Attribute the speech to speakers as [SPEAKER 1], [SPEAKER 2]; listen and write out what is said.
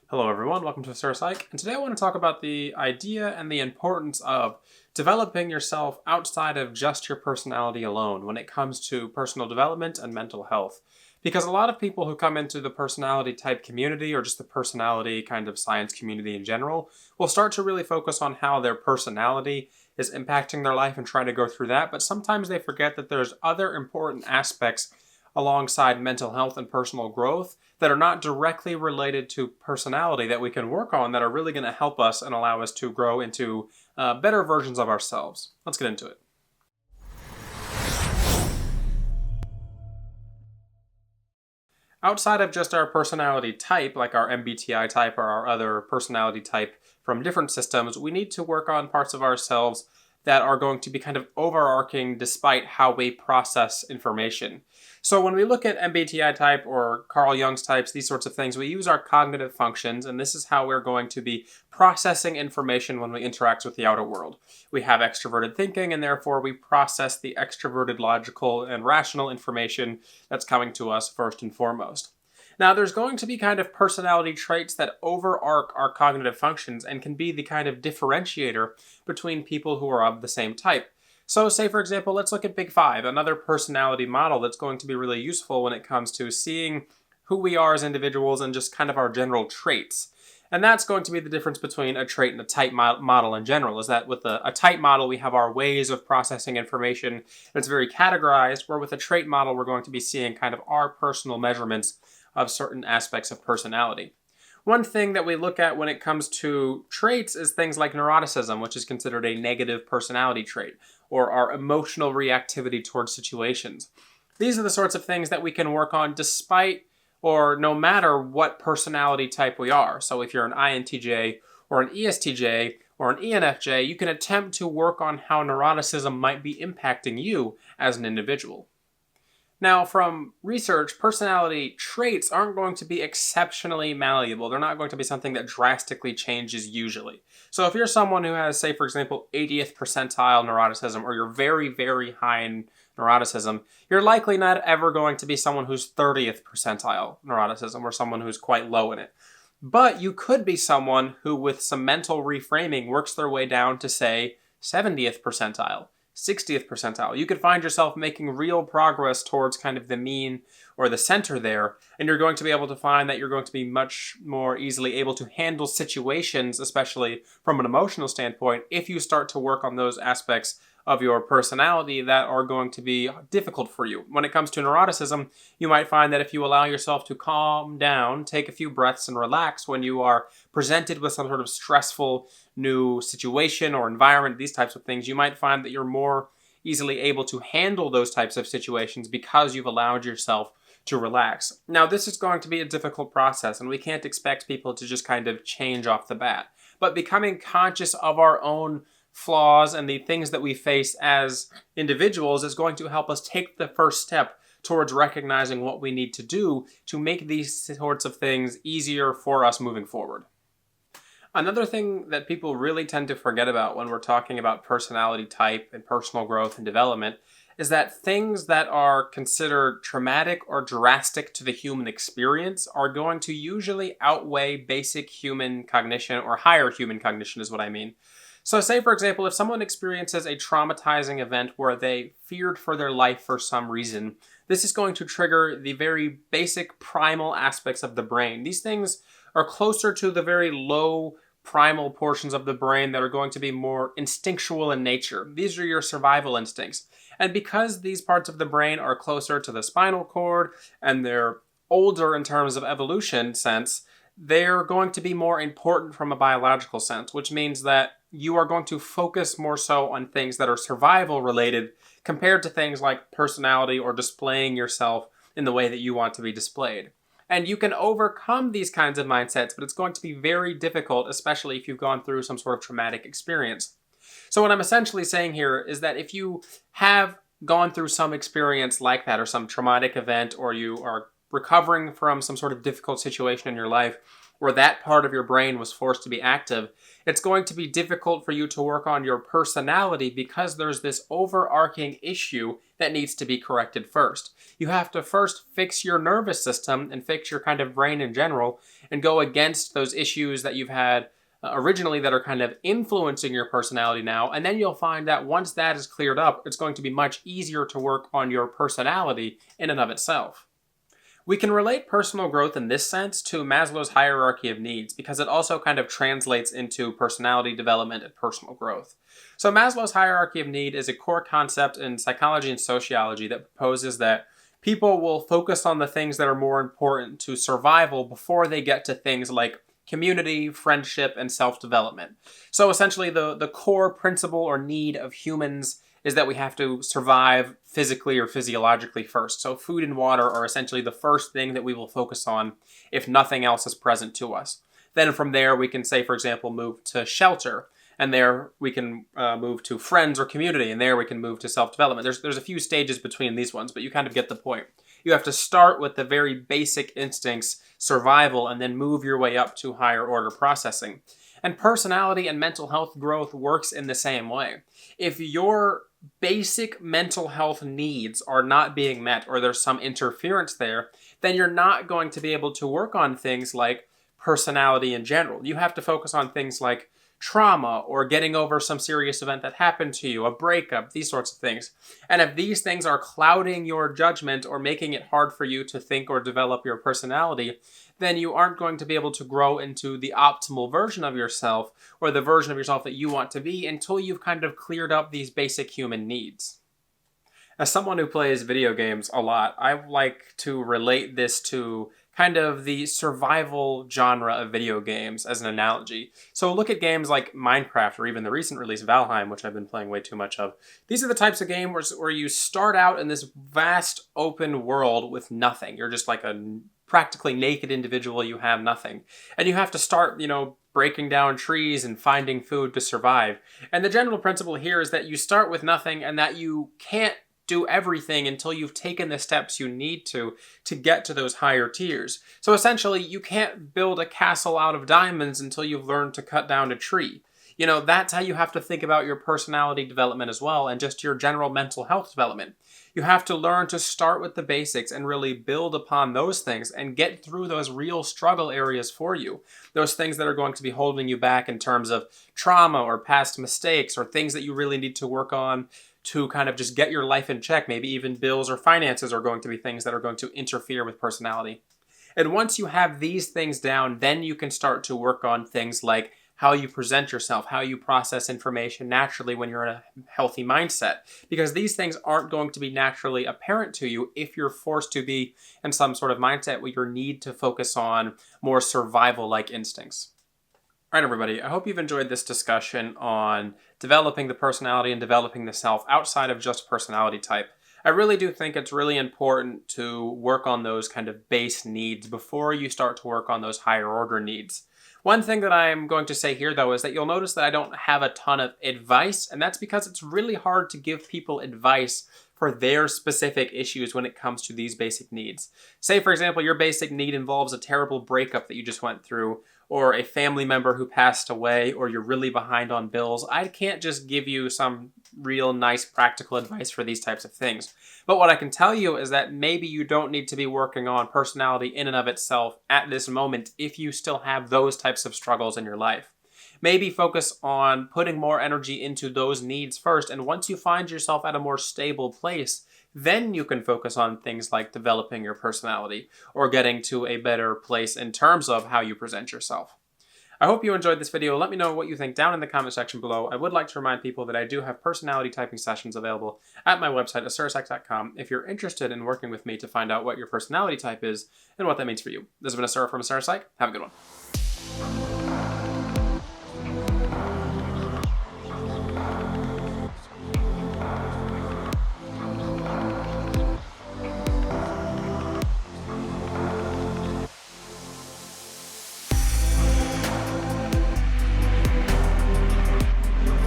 [SPEAKER 1] Hello everyone, welcome to Sir Psych, and today I want to talk about the idea and the importance of developing yourself outside of just your personality alone when it comes to personal development and mental health. Because a lot of people who come into the personality type community or just the personality kind of science community in general will start to really focus on how their personality is impacting their life and try to go through that, but sometimes they forget that there's other important aspects alongside mental health and personal growth that are not directly related to personality that we can work on that are really going to help us and allow us to grow into better versions of ourselves. Let's get into it. Outside of just our personality type, like our MBTI type or our other personality type from different systems, we need to work on parts of ourselves that are going to be kind of overarching despite how we process information. So when we look at MBTI type or Carl Jung's types, these sorts of things, we use our cognitive functions, and this is how we're going to be processing information when we interact with the outer world. We have extroverted thinking, and therefore we process the extroverted logical and rational information that's coming to us first and foremost. Now, there's going to be kind of personality traits that overarch our cognitive functions and can be the kind of differentiator between people who are of the same type. So, say for example, let's look at Big Five, another personality model that's going to be really useful when it comes to seeing who we are as individuals and just kind of our general traits. And that's going to be the difference between a trait and a type model in general, is that with a type model, we have our ways of processing information, and it's very categorized, where with a trait model, we're going to be seeing kind of our personal measurements of certain aspects of personality. One thing that we look at when it comes to traits is things like neuroticism, which is considered a negative personality trait, or our emotional reactivity towards situations. These are the sorts of things that we can work on despite or no matter what personality type we are. So if you're an INTJ or an ESTJ or an ENFJ, you can attempt to work on how neuroticism might be impacting you as an individual. Now, from research, personality traits aren't going to be exceptionally malleable. They're not going to be something that drastically changes usually. So if you're someone who has, say, for example, 80th percentile neuroticism, or you're very, very high in neuroticism, you're likely not ever going to be someone who's 30th percentile neuroticism or someone who's quite low in it. But you could be someone who, with some mental reframing, works their way down to, say, 70th percentile. 60th percentile. You could find yourself making real progress towards kind of the mean or the center there, and you're going to be able to find that you're going to be much more easily able to handle situations, especially from an emotional standpoint, if you start to work on those aspects of your personality that are going to be difficult for you. When it comes to neuroticism, you might find that if you allow yourself to calm down, take a few breaths and relax when you are presented with some sort of stressful new situation or environment, these types of things, you might find that you're more easily able to handle those types of situations because you've allowed yourself to relax. Now, this is going to be a difficult process, and we can't expect people to just kind of change off the bat. But becoming conscious of our own flaws and the things that we face as individuals is going to help us take the first step towards recognizing what we need to do to make these sorts of things easier for us moving forward. Another thing that people really tend to forget about when we're talking about personality type and personal growth and development is that things that are considered traumatic or drastic to the human experience are going to usually outweigh basic human cognition, or higher human cognition is what I mean. So say, for example, if someone experiences a traumatizing event where they feared for their life for some reason, this is going to trigger the very basic primal aspects of the brain. These things are closer to the very low primal portions of the brain that are going to be more instinctual in nature. These are your survival instincts. And because these parts of the brain are closer to the spinal cord and they're older in terms of evolution sense, they're going to be more important from a biological sense, which means that you are going to focus more so on things that are survival related compared to things like personality or displaying yourself in the way that you want to be displayed. And you can overcome these kinds of mindsets, but it's going to be very difficult, especially if you've gone through some sort of traumatic experience. So what I'm essentially saying here is that if you have gone through some experience like that, or some traumatic event, or you are recovering from some sort of difficult situation in your life, where that part of your brain was forced to be active, it's going to be difficult for you to work on your personality because there's this overarching issue that needs to be corrected first. You have to first fix your nervous system and fix your kind of brain in general and go against those issues that you've had originally that are kind of influencing your personality now. And then you'll find that once that is cleared up, it's going to be much easier to work on your personality in and of itself. We can relate personal growth in this sense to Maslow's hierarchy of needs because it also kind of translates into personality development and personal growth. So Maslow's hierarchy of need is a core concept in psychology and sociology that proposes that people will focus on the things that are more important to survival before they get to things like community, friendship, and self-development. So essentially the core principle or need of humans is that we have to survive physically or physiologically first. So food and water are essentially the first thing that we will focus on if nothing else is present to us. Then from there we can say, for example, move to shelter. And there we can move to friends or community. And there we can move to self-development. There's a few stages between these ones, but you kind of get the point. You have to start with the very basic instincts, survival, and then move your way up to higher order processing. And personality and mental health growth works in the same way. If your basic mental health needs are not being met or there's some interference there, then you're not going to be able to work on things like personality in general. You have to focus on things like trauma or getting over some serious event that happened to you, a breakup, these sorts of things. And if these things are clouding your judgment or making it hard for you to think or develop your personality, then you aren't going to be able to grow into the optimal version of yourself or the version of yourself that you want to be until you've kind of cleared up these basic human needs. As someone who plays video games a lot, I like to relate this to kind of the survival genre of video games as an analogy. So look at games like Minecraft or even the recent release Valheim, which I've been playing way too much of. These are the types of games where you start out in this vast open world with nothing. You're just like a practically naked individual, you have nothing. And you have to start, breaking down trees and finding food to survive. And the general principle here is that you start with nothing and that you can't do everything until you've taken the steps you need to get to those higher tiers. So essentially, you can't build a castle out of diamonds until you've learned to cut down a tree. That's how you have to think about your personality development as well, and just your general mental health development. You have to learn to start with the basics and really build upon those things and get through those real struggle areas for you. Those things that are going to be holding you back in terms of trauma or past mistakes or things that you really need to work on to kind of just get your life in check. Maybe even bills or finances are going to be things that are going to interfere with personality. And once you have these things down, then you can start to work on things like how you present yourself, how you process information naturally when you're in a healthy mindset. Because these things aren't going to be naturally apparent to you if you're forced to be in some sort of mindset where you need to focus on more survival-like instincts. All right, everybody, I hope you've enjoyed this discussion on developing the personality and developing the self outside of just personality type. I really do think it's really important to work on those kind of base needs before you start to work on those higher order needs. One thing that I'm going to say here, though, is that you'll notice that I don't have a ton of advice, and that's because it's really hard to give people advice for their specific issues when it comes to these basic needs. Say, for example, your basic need involves a terrible breakup that you just went through, or a family member who passed away, or you're really behind on bills. I can't just give you some real nice practical advice for these types of things. But what I can tell you is that maybe you don't need to be working on personality in and of itself at this moment if you still have those types of struggles in your life. Maybe focus on putting more energy into those needs first, and once you find yourself at a more stable place, then you can focus on things like developing your personality or getting to a better place in terms of how you present yourself. I hope you enjoyed this video. Let me know what you think down in the comment section below. I would like to remind people that I do have personality typing sessions available at my website, asurpsych.com, if you're interested in working with me to find out what your personality type is and what that means for you. This has been Asura from Asura Psych. Have a good one.